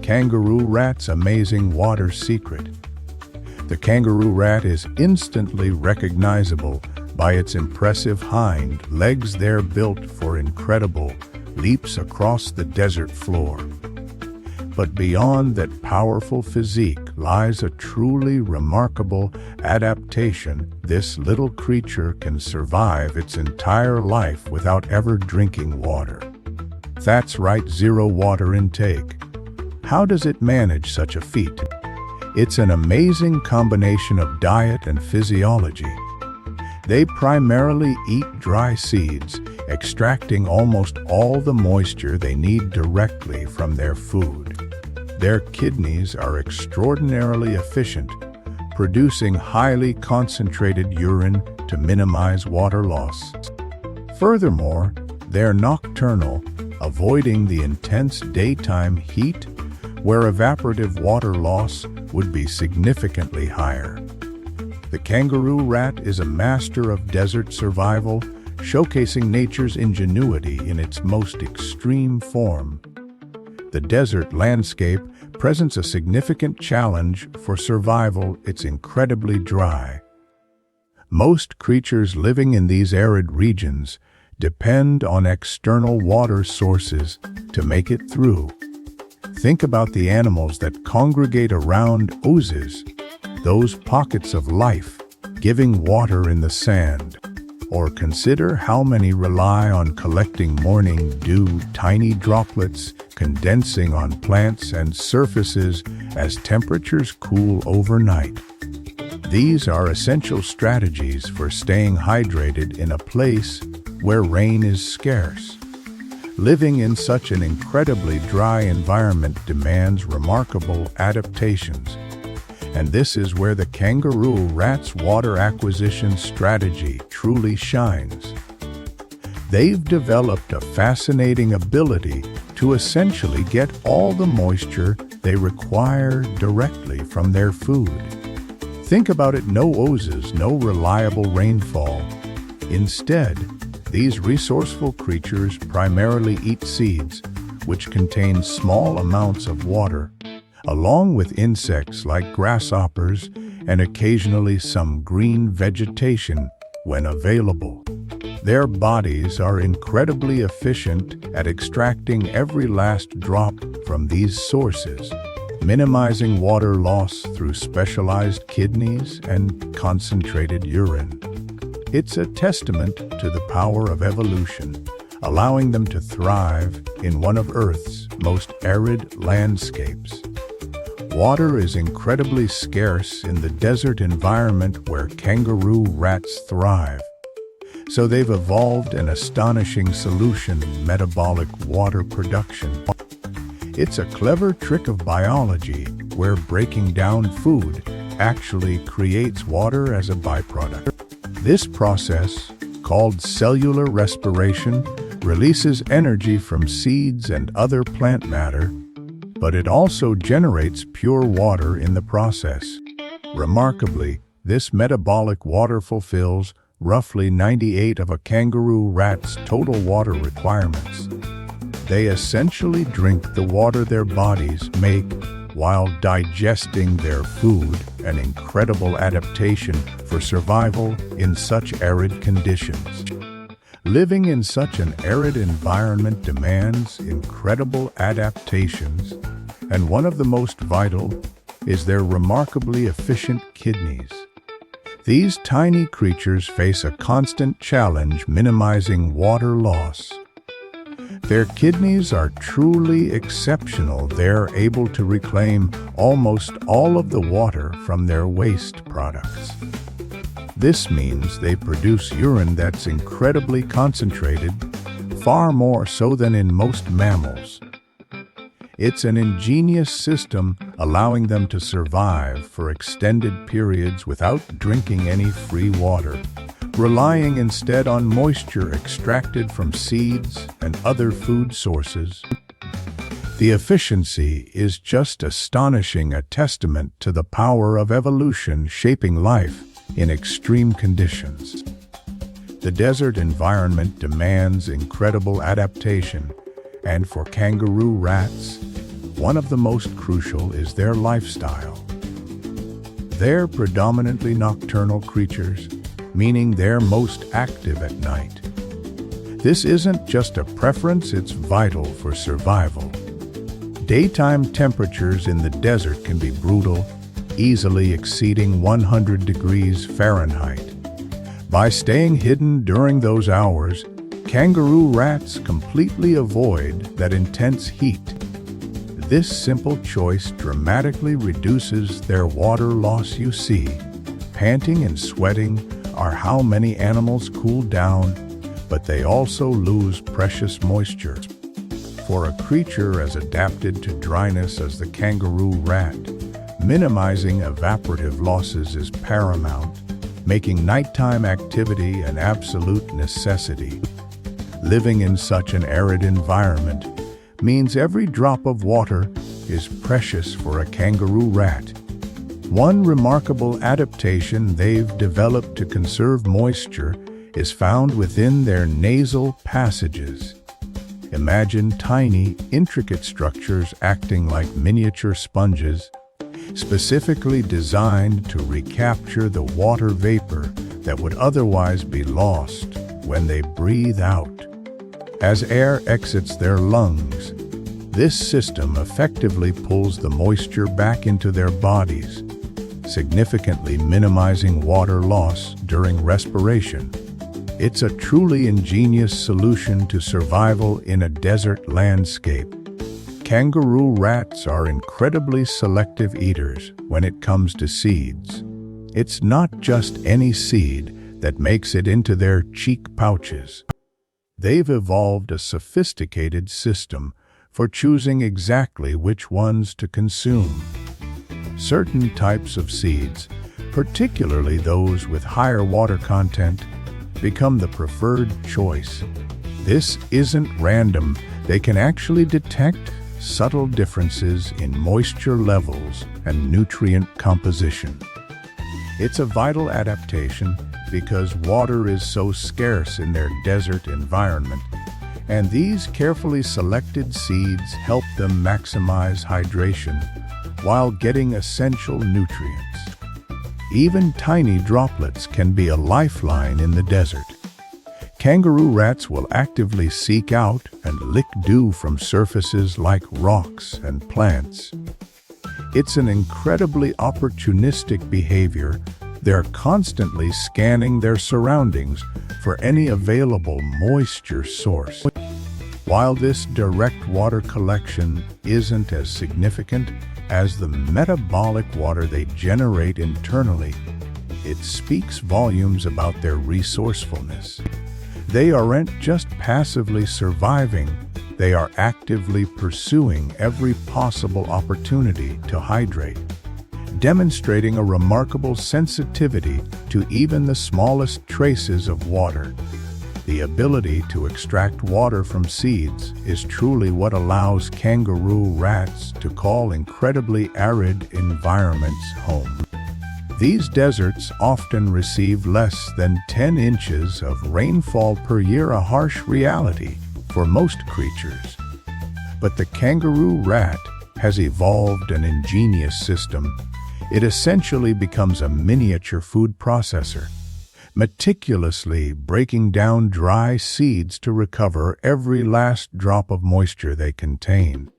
kangaroo rat's amazing water secret. The kangaroo rat is instantly recognizable by its impressive hind legs. They're built for incredible leaps across the desert floor. But beyond that powerful physique lies a truly remarkable adaptation. This little creature can survive its entire life without ever drinking water. That's right, zero water intake. How does it manage such a feat? It's an amazing combination of diet and physiology. They primarily eat dry seeds, extracting almost all the moisture they need directly from their food. Their kidneys are extraordinarily efficient, producing highly concentrated urine to minimize water loss. Furthermore, they're nocturnal, avoiding the intense daytime heat, where evaporative water loss would be significantly higher. The kangaroo rat is a master of desert survival, showcasing nature's ingenuity in its most extreme form. The desert landscape presents a significant challenge for survival. It's incredibly dry. Most creatures living in these arid regions depend on external water sources to make it through. Think about the animals that congregate around oases, those pockets of life giving water in the sand. Or consider how many rely on collecting morning dew, tiny droplets condensing on plants and surfaces as temperatures cool overnight. These are essential strategies for staying hydrated in a place where rain is scarce. Living in such an incredibly dry environment demands remarkable adaptations. And this is where the kangaroo rat's water acquisition strategy truly shines. They've developed a fascinating ability to essentially get all the moisture they require directly from their food. Think about it, no oases, no reliable rainfall. Instead, these resourceful creatures primarily eat seeds, which contain small amounts of water, along with insects like grasshoppers and occasionally some green vegetation when available. Their bodies are incredibly efficient at extracting every last drop from these sources, minimizing water loss through specialized kidneys and concentrated urine. It's a testament to the power of evolution, allowing them to thrive in one of Earth's most arid landscapes. Water is incredibly scarce in the desert environment where kangaroo rats thrive. So they've evolved an astonishing solution: metabolic water production. It's a clever trick of biology where breaking down food actually creates water as a byproduct. This process, called cellular respiration, releases energy from seeds and other plant matter, but it also generates pure water in the process. Remarkably, this metabolic water fulfills roughly 98% of a kangaroo rat's total water requirements. They essentially drink the water their bodies make while digesting their food, an incredible adaptation for survival in such arid conditions. Living in such an arid environment demands incredible adaptations, and one of the most vital is their remarkably efficient kidneys. These tiny creatures face a constant challenge minimizing water loss. Their kidneys are truly exceptional. They're able to reclaim almost all of the water from their waste products. This means they produce urine that's incredibly concentrated, far more so than in most mammals. It's an ingenious system allowing them to survive for extended periods without drinking any free water, relying instead on moisture extracted from seeds and other food sources. The efficiency is just astonishing, a testament to the power of evolution shaping life in extreme conditions. The desert environment demands incredible adaptation, and for kangaroo rats, one of the most crucial is their lifestyle. They're predominantly nocturnal creatures, meaning they're most active at night. This isn't just a preference, it's vital for survival. Daytime temperatures in the desert can be brutal, easily exceeding 100 degrees Fahrenheit. By staying hidden during those hours, kangaroo rats completely avoid that intense heat. This simple choice dramatically reduces their water loss. You see, panting and sweating are how many animals cool down, but they also lose precious moisture. For a creature as adapted to dryness as the kangaroo rat, minimizing evaporative losses is paramount, making nighttime activity an absolute necessity. Living in such an arid environment means every drop of water is precious for a kangaroo rat. One remarkable adaptation they've developed to conserve moisture is found within their nasal passages. Imagine tiny, intricate structures acting like miniature sponges, specifically designed to recapture the water vapor that would otherwise be lost when they breathe out. As air exits their lungs, this system effectively pulls the moisture back into their bodies, significantly minimizing water loss during respiration. It's a truly ingenious solution to survival in a desert landscape. Kangaroo rats are incredibly selective eaters when it comes to seeds. It's not just any seed that makes it into their cheek pouches. They've evolved a sophisticated system for choosing exactly which ones to consume. Certain types of seeds, particularly those with higher water content, become the preferred choice. This isn't random. They can actually detect subtle differences in moisture levels and nutrient composition. It's a vital adaptation because water is so scarce in their desert environment, and these carefully selected seeds help them maximize hydration while getting essential nutrients. Even tiny droplets can be a lifeline in the desert. Kangaroo rats will actively seek out and lick dew from surfaces like rocks and plants. It's an incredibly opportunistic behavior. They're constantly scanning their surroundings for any available moisture source. While this direct water collection isn't as significant as the metabolic water they generate internally, it speaks volumes about their resourcefulness. They aren't just passively surviving, they are actively pursuing every possible opportunity to hydrate, demonstrating a remarkable sensitivity to even the smallest traces of water. The ability to extract water from seeds is truly what allows kangaroo rats to call incredibly arid environments home. These deserts often receive less than 10 inches of rainfall per year, a harsh reality for most creatures. But the kangaroo rat has evolved an ingenious system. It essentially becomes a miniature food processor, meticulously breaking down dry seeds to recover every last drop of moisture they contain.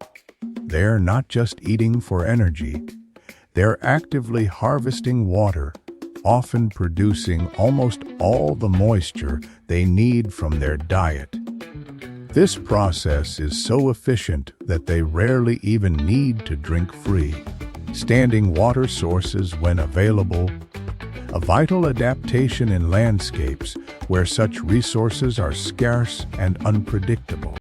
They're not just eating for energy, they're actively harvesting water, often producing almost all the moisture they need from their diet. This process is so efficient that they rarely even need to drink free standing water sources when available, a vital adaptation in landscapes where such resources are scarce and unpredictable.